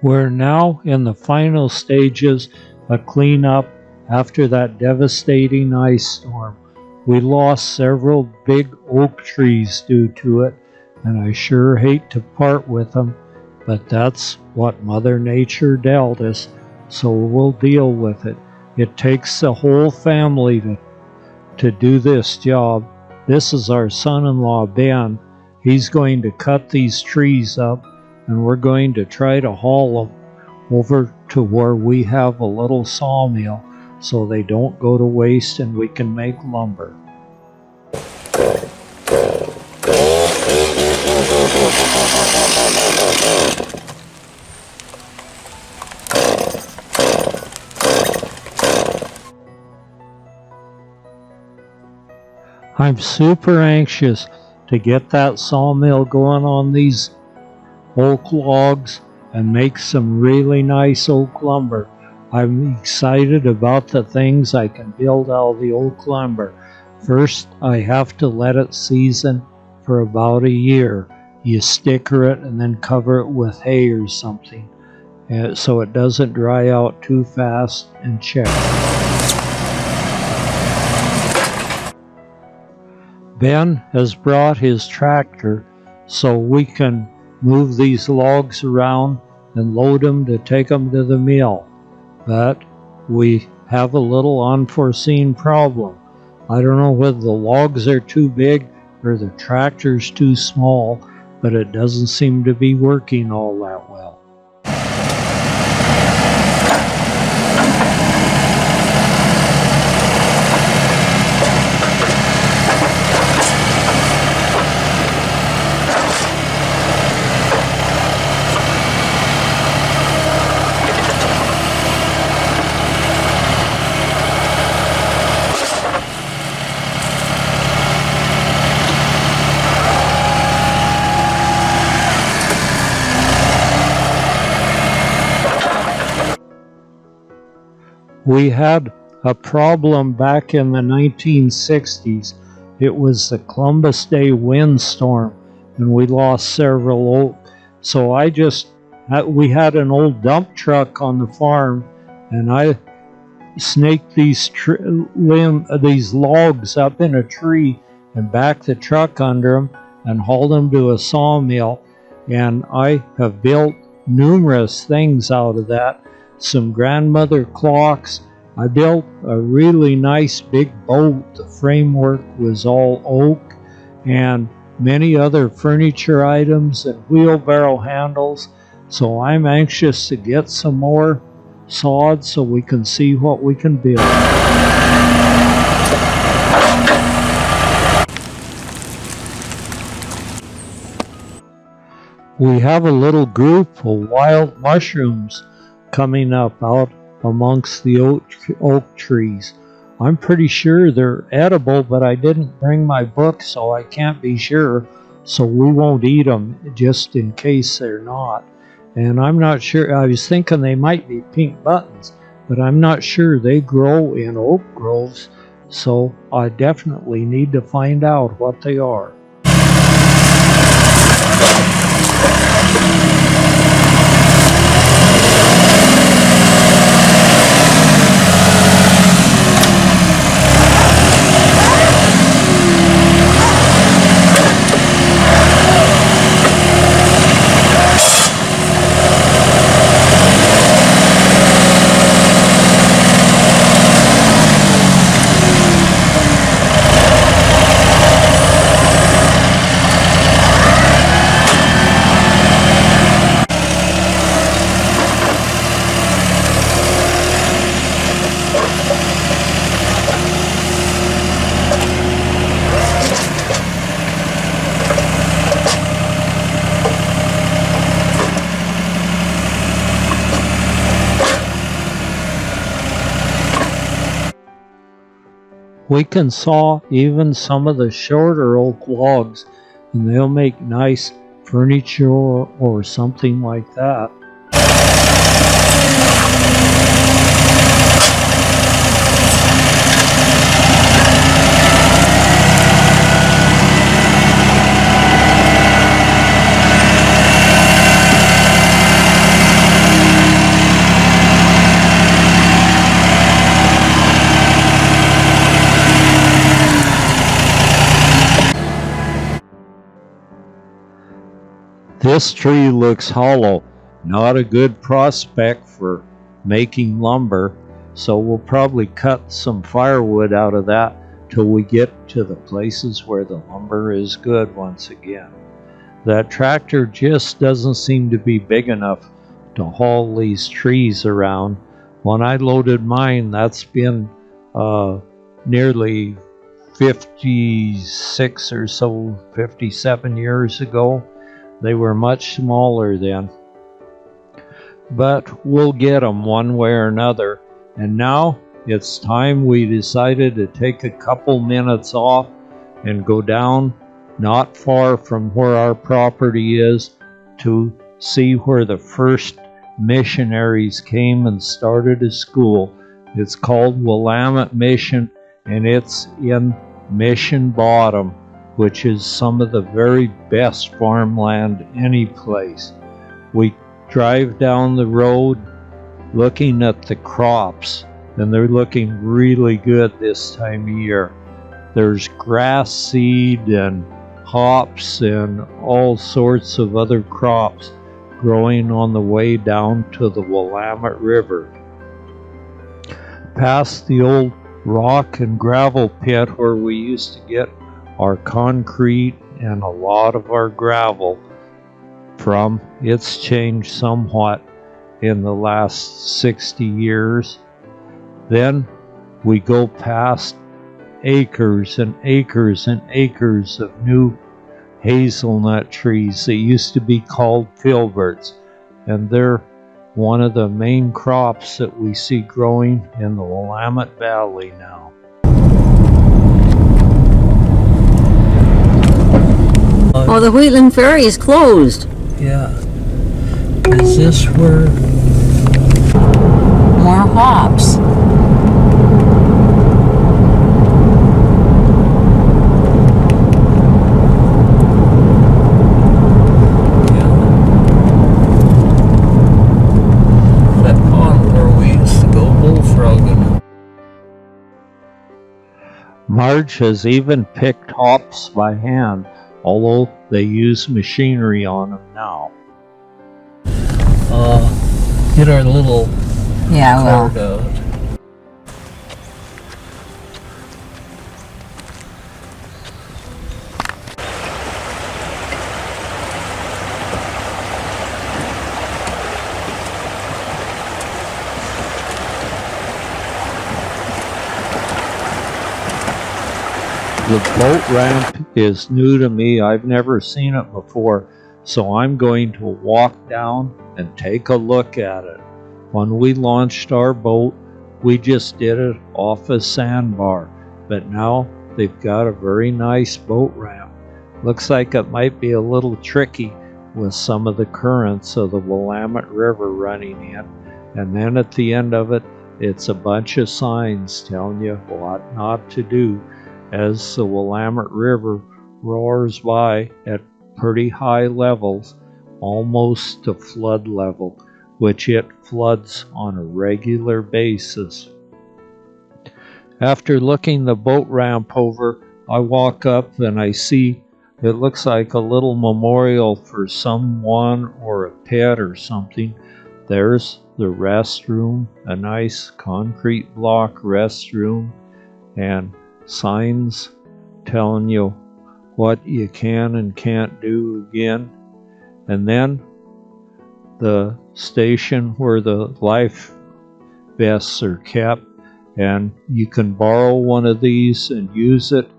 We're now in the final stages of cleanup after that devastating ice storm. We lost several big oak trees due to it, and I sure hate to part with them, but that's what Mother Nature dealt us, so we'll deal with it. It takes the whole family to do this job. This is our son-in-law, Ben. He's going to cut these trees up, and we're going to try to haul them over to where we have a little sawmill so they don't go to waste and we can make lumber. I'm super anxious to get that sawmill going on these oak logs and make some really nice oak lumber. I'm excited about the things I can build out of the oak lumber. First, I have to let it season for about a year. You sticker it and then cover it with hay or something so it doesn't dry out too fast and check. Ben has brought his tractor so we can move these logs around and load them to take them to the mill. But we have a little unforeseen problem. I don't know whether the logs are too big or the tractor's too small, but it doesn't seem to be working all that well. We had a problem back in the 1960s. It was the Columbus Day windstorm, and we lost several oak. So we had an old dump truck on the farm, and I snaked these logs up in a tree and backed the truck under them and hauled them to a sawmill. And I have built numerous things out of that. Some grandmother clocks. I built a really nice big boat. The framework was all oak, and many other furniture items and wheelbarrow handles. So I'm anxious to get some more sawed so we can see what we can build. We have a little group of wild mushrooms coming up out amongst the oak trees. I'm pretty sure they're edible, but I didn't bring my book, so I can't be sure. So we won't eat them just in case they're not. And I'm not sure. I was thinking they might be pink buttons, but I'm not sure. They grow in oak groves, so I definitely need to find out what they are. We can saw even some of the shorter oak logs, and they'll make nice furniture or something like that. This tree looks hollow, not a good prospect for making lumber, so we'll probably cut some firewood out of that till we get to the places where the lumber is good once again. That tractor just doesn't seem to be big enough to haul these trees around. When I loaded mine, that's been nearly 56 or so, 57 years ago. They were much smaller then. But we'll get them one way or another. And now it's time we decided to take a couple minutes off and go down not far from where our property is to see where the first missionaries came and started a school. It's called Willamette Mission, and it's in Mission Bottom, which is some of the very best farmland any place. We drive down the road looking at the crops, and they're looking really good this time of year. There's grass seed and hops and all sorts of other crops growing on the way down to the Willamette River. Past the old rock and gravel pit where we used to get our concrete and a lot of our gravel from. It's changed somewhat in the last 60 years. Then we go past acres and acres and acres of new hazelnut trees that used to be called filberts, and they're one of the main crops that we see growing in the Willamette Valley now. Oh, the Wheatland Ferry is closed. Yeah. Is this where... More hops. Marge has even picked hops by hand, although they use machinery on them now. Get our little card out. The boat ramp is new to me. I've never seen it before, so I'm going to walk down and take a look at it. When we launched our boat, we just did it off a sandbar, but now they've got a very nice boat ramp. Looks like it might be a little tricky with some of the currents of the Willamette River running in, and then at the end of it, it's a bunch of signs telling you what not to do as the Willamette River roars by at pretty high levels, almost to flood level, which it floods on a regular basis. After looking the boat ramp over, I walk up and I see it looks like a little memorial for someone or a pet or something. There's the restroom, a nice concrete block restroom, and signs telling you what you can and can't do again. And then the station where the life vests are kept, and you can borrow one of these and use it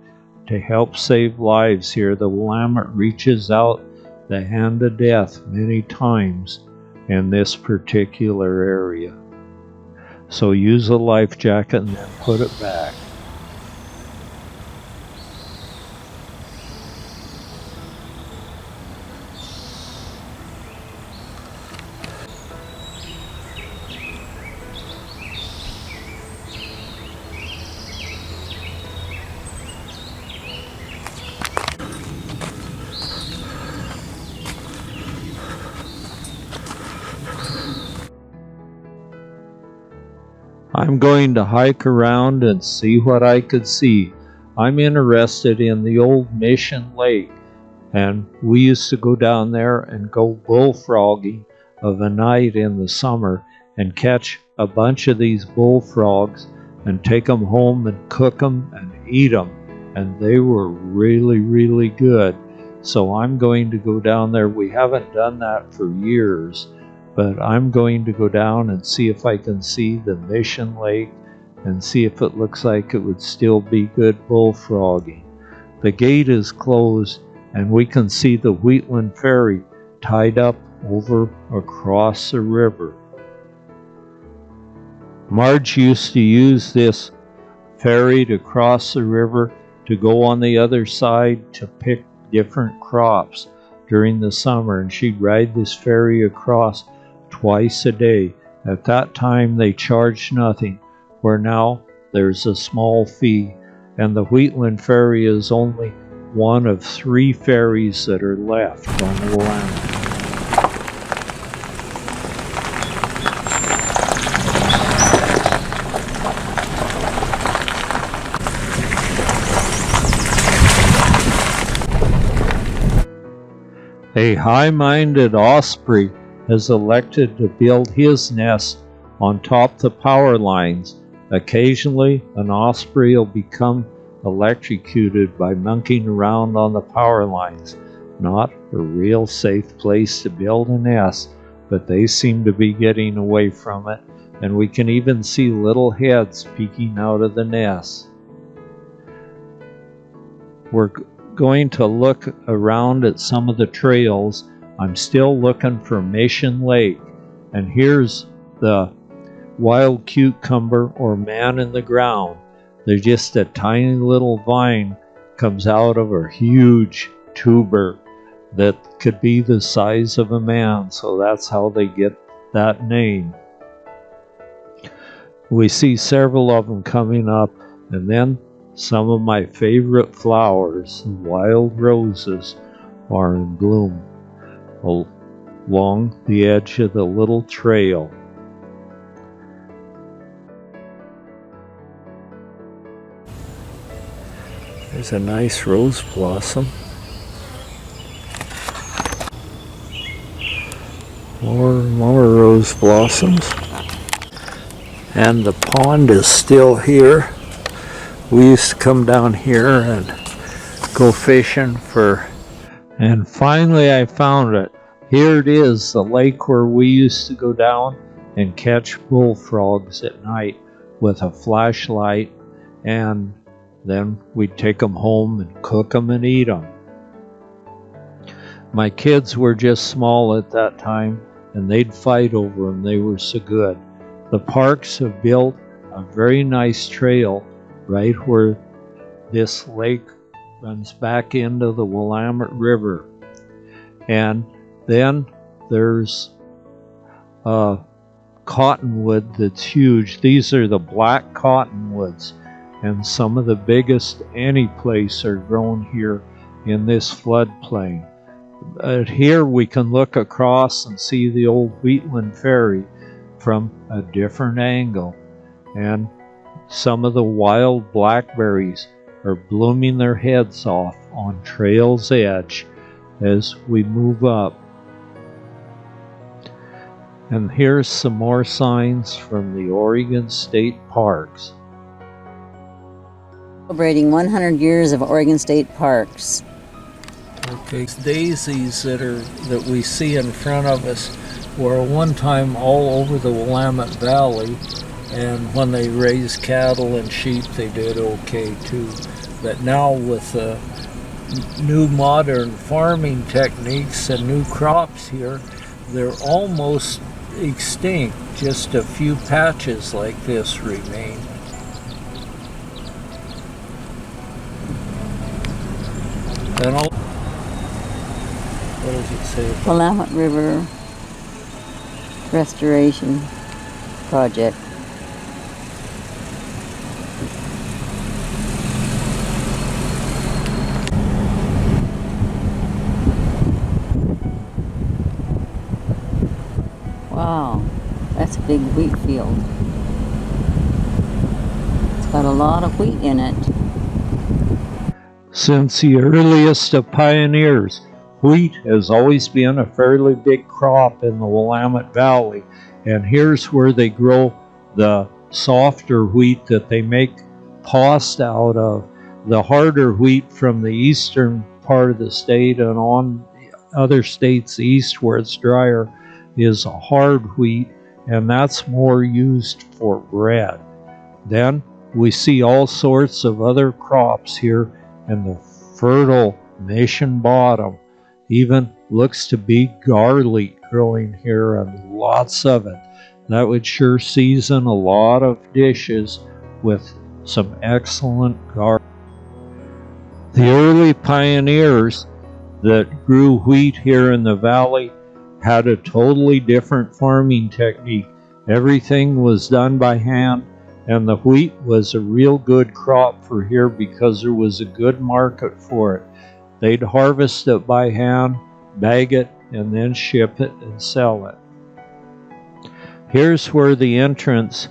to help save lives here. The Willamette reaches out the hand of death many times in this particular area. So use a life jacket and then put it back. I'm going to hike around and see what I could see. I'm interested in the old Mission Lake. And we used to go down there and go bullfrogging of a night in the summer and catch a bunch of these bullfrogs and take them home and cook them and eat them. And they were really, really good. So I'm going to go down there. We haven't done that for years, but I'm going to go down and see if I can see the Mission Lake and see if it looks like it would still be good bullfrogging. The gate is closed and we can see the Wheatland Ferry tied up over across the river. Marge used to use this ferry to cross the river to go on the other side to pick different crops during the summer, and she'd ride this ferry across twice a day. At that time they charged nothing, where now there's a small fee, and the Wheatland Ferry is only one of 3 ferries that are left on the Willamette. A high-minded osprey is elected to build his nest on top of the power lines. Occasionally, an osprey will become electrocuted by monkeying around on the power lines. Not a real safe place to build a nest, but they seem to be getting away from it, and we can even see little heads peeking out of the nest. We're going to look around at some of the trails. I'm still looking for Mission Lake, and here's the wild cucumber or man in the ground. There's just a tiny little vine comes out of a huge tuber that could be the size of a man, so that's how they get that name. We see several of them coming up, and then some of my favorite flowers, wild roses, are in bloom along the edge of the little trail. There's a nice rose blossom. More rose blossoms. And the pond is still here. We used to come down here and go fishing and finally I found it. Here it is, the lake where we used to go down and catch bullfrogs at night with a flashlight, and then we'd take them home and cook them and eat them. My kids were just small at that time, and they'd fight over them. They were so good. The parks have built a very nice trail right where this lake runs back into the Willamette River. And then there's cottonwood that's huge. These are the black cottonwoods, and some of the biggest any place are grown here in this floodplain. Here we can look across and see the old Wheatland Ferry from a different angle, and some of the wild blackberries are blooming their heads off on trail's edge as we move up. And here's some more signs from the Oregon State Parks. Celebrating 100 years of Oregon State Parks. Okay, daisies that we see in front of us were one time all over the Willamette Valley, and when they raised cattle and sheep they did okay too. But now with new modern farming techniques and new crops here, they're almost extinct. Just a few patches like this remain. And what does it say about Willamette River Restoration Project. Wow, that's a big wheat field. It's got a lot of wheat in it. Since the earliest of pioneers, wheat has always been a fairly big crop in the Willamette Valley, and here's where they grow the softer wheat that they make pasta out of. The harder wheat from the eastern part of the state and on other states east where it's drier is hard wheat, and that's more used for bread. Then we see all sorts of other crops here in the fertile Mission Bottom. Even looks to be garlic growing here and lots of it. That would sure season a lot of dishes with some excellent garlic. The early pioneers that grew wheat here in the valley had a totally different farming technique. Everything was done by hand, and the wheat was a real good crop for here because there was a good market for it. They'd harvest it by hand, bag it, and then ship it and sell it. Here's where the entrance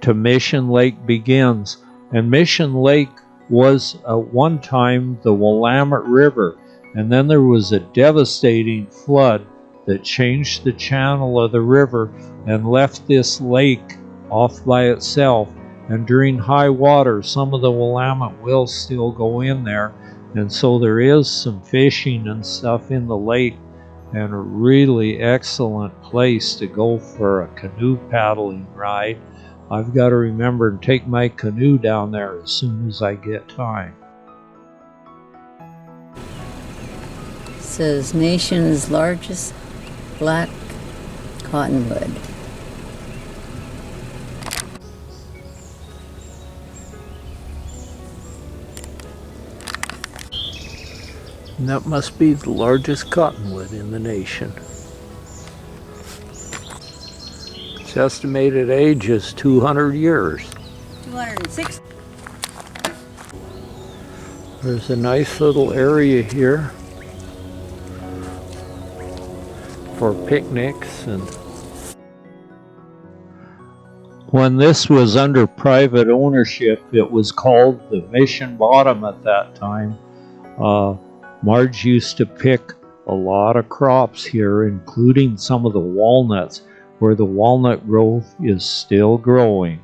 to Mission Lake begins, and Mission Lake was at one time the Willamette River, and then there was a devastating flood that changed the channel of the river and left this lake off by itself. And during high water, some of the Willamette will still go in there, and so there is some fishing and stuff in the lake, and a really excellent place to go for a canoe paddling ride. I've got to remember and take my canoe down there as soon as I get time. It says nation's largest black cottonwood. And that must be the largest cottonwood in the nation. Its estimated age is 200 years. 206. There's a nice little area here for picnics. And when this was under private ownership, it was called the Mission Bottom at that time. Marge used to pick a lot of crops here, including some of the walnuts, where the walnut growth is still growing.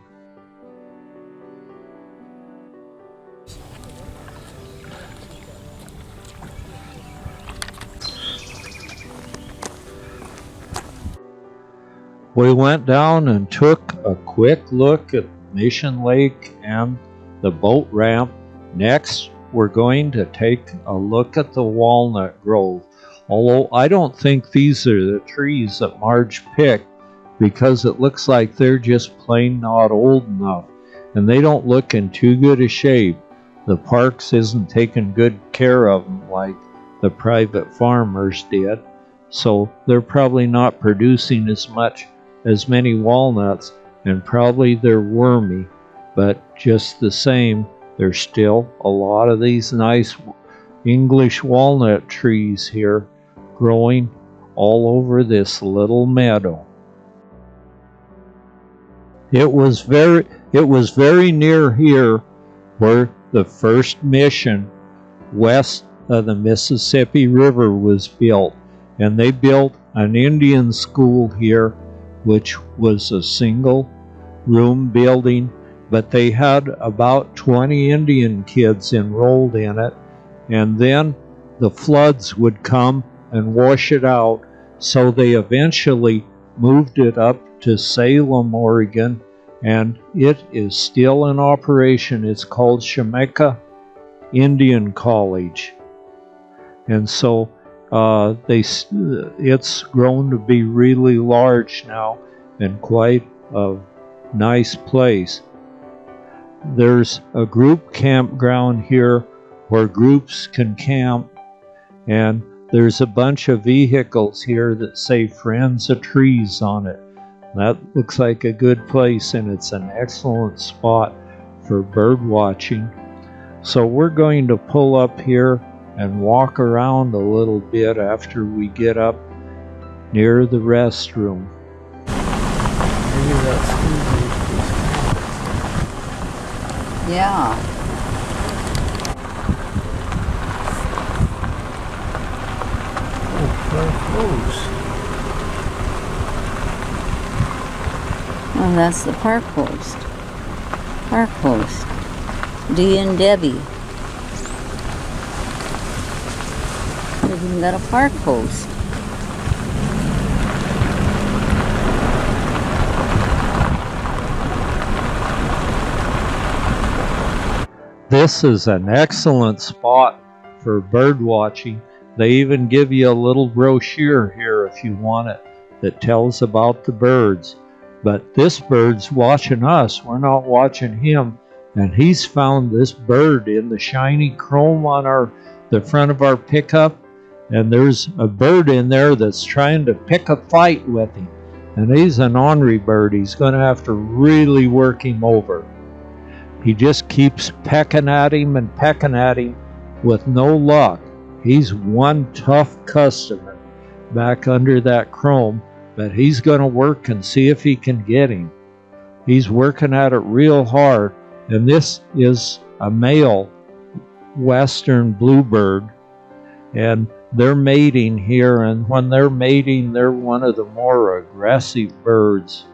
We went down and took a quick look at Mission Lake and the boat ramp. Next, we're going to take a look at the walnut grove. Although I don't think these are the trees that Marge picked, because it looks like they're just plain not old enough, and they don't look in too good a shape. The parks isn't taking good care of them like the private farmers did, so they're probably not producing as many walnuts, and probably they're wormy, but just the same, there's still a lot of these nice English walnut trees here growing all over this little meadow. It was very near here where the first mission west of the Mississippi River was built, and they built an Indian school here, which was a single room building, but they had about 20 Indian kids enrolled in it, and then the floods would come and wash it out, so they eventually moved it up to Salem, Oregon, and it is still in operation. It's called Chemeketa Indian College, and so it's grown to be really large now and quite a nice place. There's a group campground here where groups can camp, and there's a bunch of vehicles here that say Friends of Trees on it. That looks like a good place, and it's an excellent spot for bird watching. So we're going to pull up here and walk around a little bit after we get up near the restroom. Maybe that's Yeah. Oh, that's the park post. Park post. Dee and Debbie. They've even got a park post. This is an excellent spot for bird watching. They even give you a little brochure here if you want it that tells about the birds. But this bird's watching us. We're not watching him. And he's found this bird in the shiny chrome on the front of our pickup. And there's a bird in there that's trying to pick a fight with him. And he's an ornery bird. He's going to have to really work him over. He just keeps pecking at him with no luck. He's one tough customer back under that chrome, but he's going to work and see if he can get him. He's working at it real hard, and this is a male western bluebird, and they're mating here, and when they're mating, they're one of the more aggressive birds.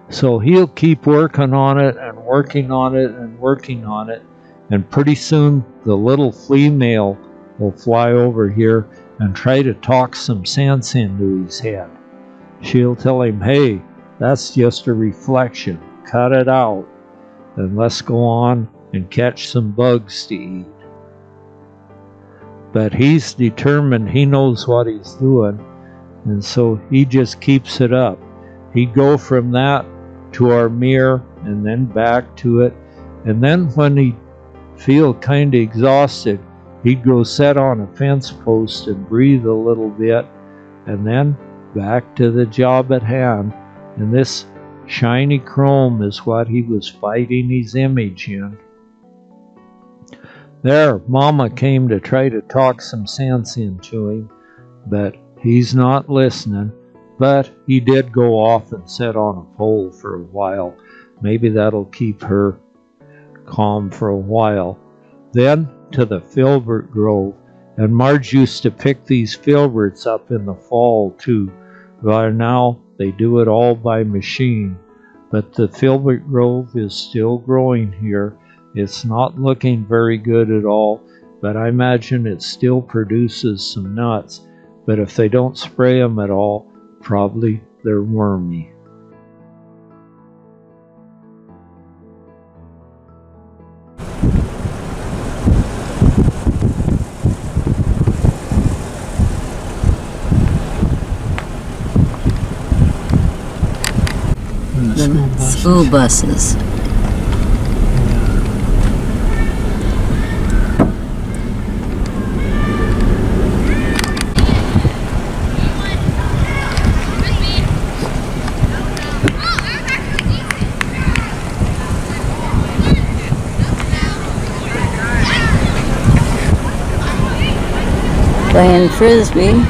So he'll keep working on it and working on it and working on it, and pretty soon the little female will fly over here and try to talk some sense into his head. She'll tell him, hey, that's just a reflection, cut it out, and let's go on and catch some bugs to eat. But he's determined, he knows what he's doing, and so he just keeps it up. He'd go from that to our mirror and then back to it, and then when he'd feel kind of exhausted, he'd go sit on a fence post and breathe a little bit, and then back to the job at hand. And this shiny chrome is what he was fighting his image in. There, Mama came to try to talk some sense into him, but he's not listening. But he did go off and sit on a pole for a while. Maybe that'll keep her calm for a while. Then to the filbert grove, and Marge used to pick these filberts up in the fall too. By now they do it all by machine, but the filbert grove is still growing here. It's not looking very good at all, but I imagine it still produces some nuts. But if they don't spray them at all, probably they're wormy. The school buses. Playing frisbee.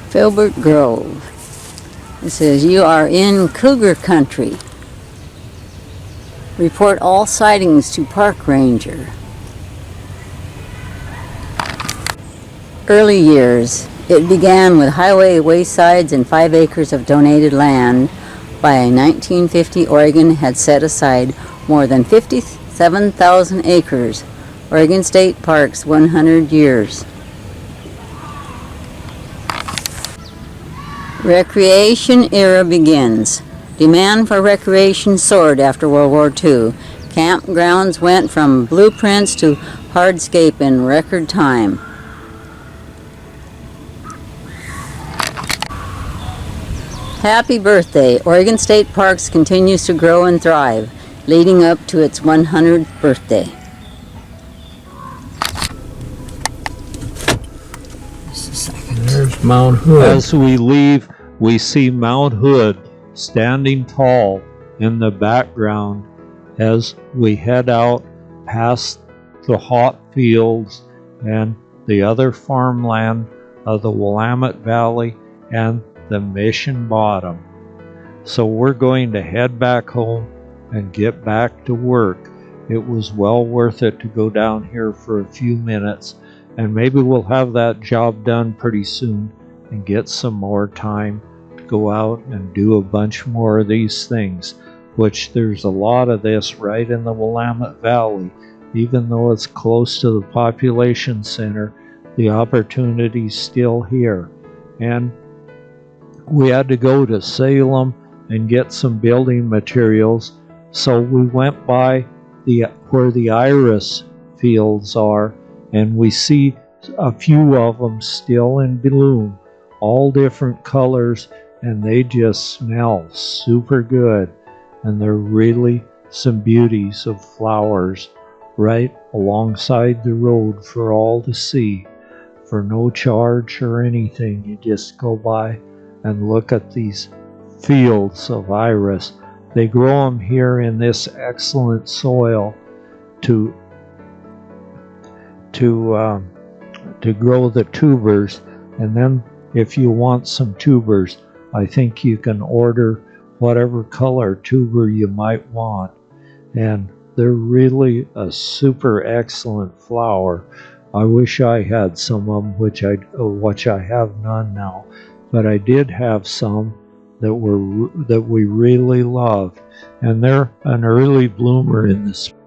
Filbert Grove. It says, you are in cougar country. Report all sightings to park ranger. Early years. It began with highway waysides and 5 acres of donated land. By 1950, Oregon had set aside more than 57,000 acres. Oregon State Parks, 100 years. Recreation era begins. Demand for recreation soared after World War II. Campgrounds went from blueprints to hardscape in record time. Happy birthday! Oregon State Parks continues to grow and thrive, leading up to its 100th birthday. There's Mount Hood. As we leave, we see Mount Hood standing tall in the background as we head out past the hot fields and the other farmland of the Willamette Valley and the Mission Bottom. So we're going to head back home and get back to work. it was well worth it to go down here for a few minutes, and maybe we'll have that job done pretty soon and get some more time to go out and do a bunch more of these things, which there's a lot of this right in the Willamette Valley. Even though it's close to the population center, the opportunity's still here. And we had to go to Salem and get some building materials, so we went by where the iris fields are, and we see a few of them still in bloom, all different colors, and they just smell super good. And they're really some beauties of flowers right alongside the road for all to see, for no charge or anything. You just go by and look at these fields of iris. They grow them here in this excellent soil to grow the tubers, and then if you want some tubers, I think you can order whatever color tuber you might want, and they're really a super excellent flower. I wish I had some of them, which I have none now, but I did have some that we really loved, and they're an early bloomer in the spring.